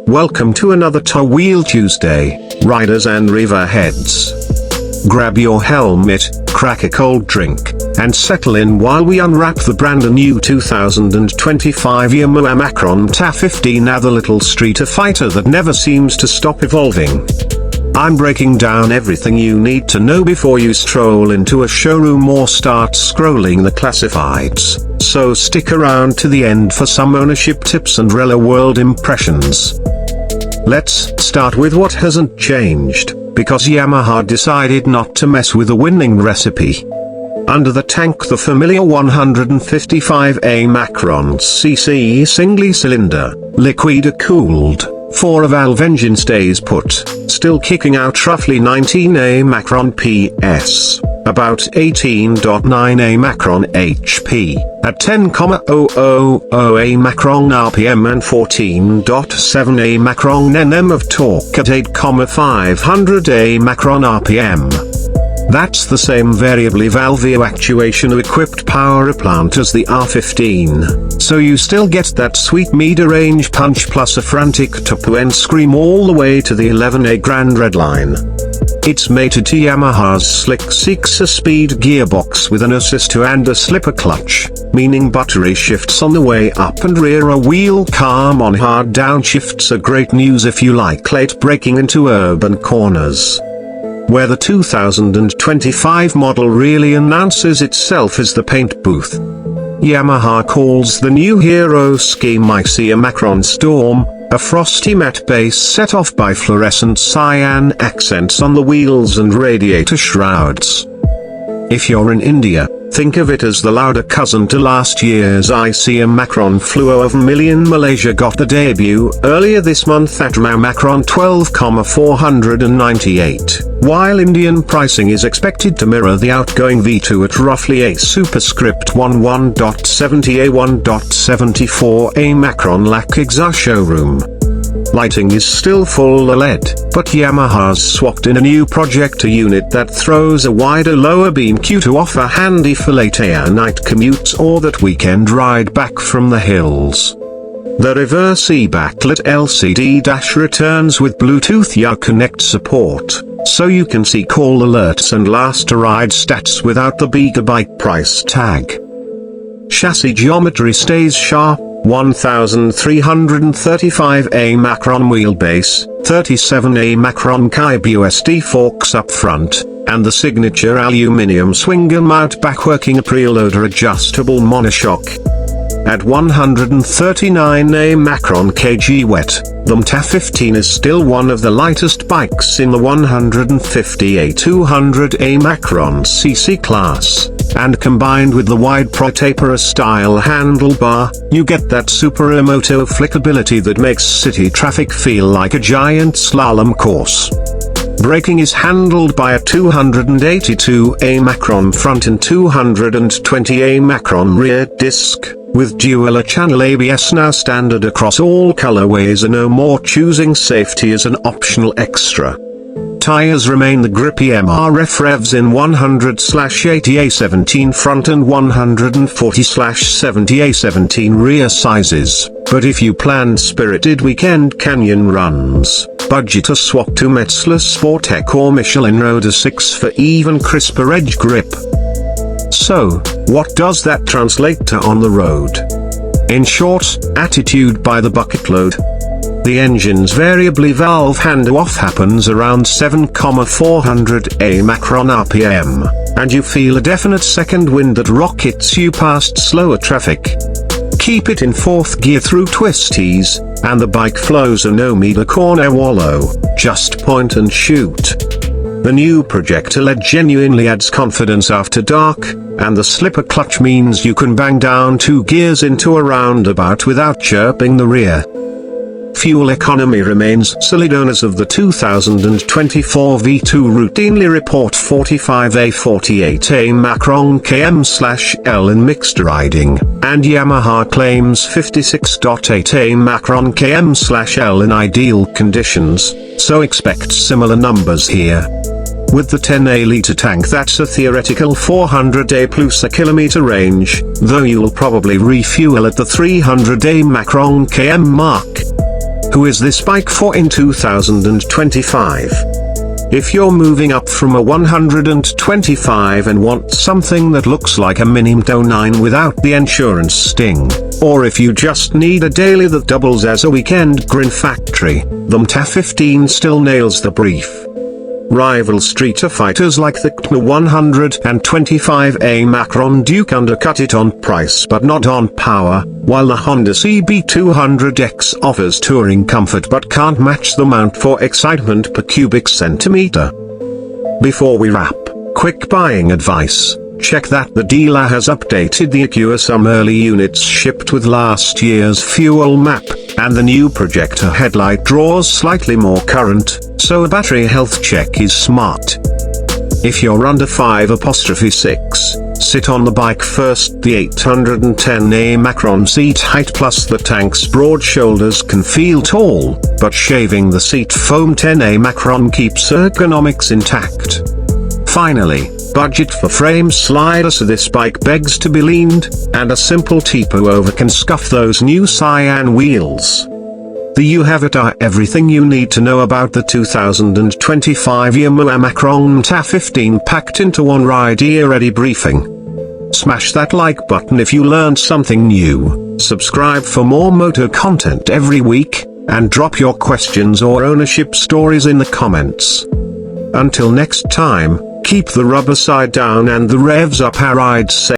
Welcome to another Tow Wheel Tuesday, riders and river heads. Grab your helmet, crack a cold drink, and settle in while we unwrap the brand new 2025 Yamaha MT 15, the little Streetfighter that never seems to stop evolving. I'm breaking down everything you need to know before you stroll into a showroom or start scrolling the classifieds, so stick around to the end for some ownership tips and real-world impressions. Let's start with what hasn't changed, because Yamaha decided not to mess with the winning recipe. Under the tank, the familiar 155A Macron cc singly cylinder, liquid-cooled, 4-valve engine stays put, still kicking out roughly 19A Macron PS, about 18.9A Macron HP, at 10,000A Macron RPM and 14.7A Macron Nm of torque at 8,500A Macron RPM. That's the same variably valve actuation equipped power plant as the R15, so you still get that sweet mid-range punch plus a frantic top end scream all the way to the 11A Grand Red Line. It's mated to Yamaha's slick 6-speed gearbox with an assister and a slipper clutch, meaning buttery shifts on the way up and rear a wheel calm on hard downshifts are great news if you like late braking into urban corners. Where the 2025 model really announces itself is the paint booth. Yamaha calls the new hero scheme a Macron Storm, a frosty matte base set off by fluorescent cyan accents on the wheels and radiator shrouds. If you're in India, think of it as the louder cousin to last year's Macron Fluo of Million. Malaysia got the debut earlier this month at Macron 12,498, while Indian pricing is expected to mirror the outgoing V2 at roughly a superscript 11.70A 1.74A Macron lac exa showroom. Lighting is still full LED, but Yamaha's swapped in a new projector unit that throws a wider lower beam cue to offer handy for late night commutes or that weekend ride back from the hills. The reverse e-backlit LCD dash returns with Bluetooth Ya Connect support, so you can see call alerts and last ride stats without the gigabyte price tag. Chassis geometry stays sharp. 1335A Macron wheelbase, 37A Macron Kybe USD forks up front, and the signature aluminium swinger mount back working a preloader adjustable monoshock. At 139A Macron kg wet, the MT 15 is still one of the lightest bikes in the 150A 200A Macron cc class, and combined with the wide pro taper style handlebar, you get that supermoto flickability that makes city traffic feel like a giant slalom course. Braking is handled by a 282A Macron front and 220A Macron rear disc, with dual-channel ABS now standard across all colorways and no more choosing safety as an optional extra. Tires remain the grippy MRF revs in 100/80A17 front and 140/70A17 rear sizes, but if you plan spirited weekend canyon runs, budget a swap to Metzler Sportec or Michelin Road 6 for even crisper edge grip. So, what does that translate to on the road? In short, attitude by the bucket load. The engine's variably valve handoff happens around 7,400A Macron RPM, and you feel a definite second wind that rockets you past slower traffic. Keep it in fourth gear through twisties, and the bike flows a no-meter corner wallow, just point and shoot. The new projector LED genuinely adds confidence after dark, and the slipper clutch means you can bang down 2 gears into a roundabout without chirping the rear. Fuel economy remains solid. Owners of the 2024 V2 routinely report 45A/48A Macron KM/L in mixed riding, and Yamaha claims 56.8A Macron KM/L in ideal conditions, so expect similar numbers here. With the 10A litre tank, that's a theoretical 400A plus a kilometer range, though you'll probably refuel at the 300A Macron km mark. Who is this bike for in 2025? If you're moving up from a 125 and want something that looks like a Mini MT-09 without the insurance sting, or if you just need a daily that doubles as a weekend grin factory, the MT-15 still nails the brief. Rival Streetfighters like the CT125A Macron Duke undercut it on price but not on power, while the Honda CB200X offers touring comfort but can't match the mount for excitement per cubic centimeter. Before we wrap, quick buying advice. Check that the dealer has updated the Acura some early units shipped with last year's fuel map, and the new projector headlight draws slightly more current, so a battery health check is smart. If you're under 5'6", sit on the bike first. The 810A Macron seat height plus the tank's broad shoulders can feel tall, but shaving the seat foam 10A Macron keeps ergonomics intact. Finally, budget for frame slider, so this bike begs to be leaned, and a simple T-po over can scuff those new cyan wheels. There you have it, everything you need to know about the 2025 Yamaha Macron MT-15 packed into one ride-ready briefing. Smash that like button if you learned something new, subscribe for more moto content every week, and drop your questions or ownership stories in the comments. Until next time, keep the rubber side down and the revs up. Our rides safe.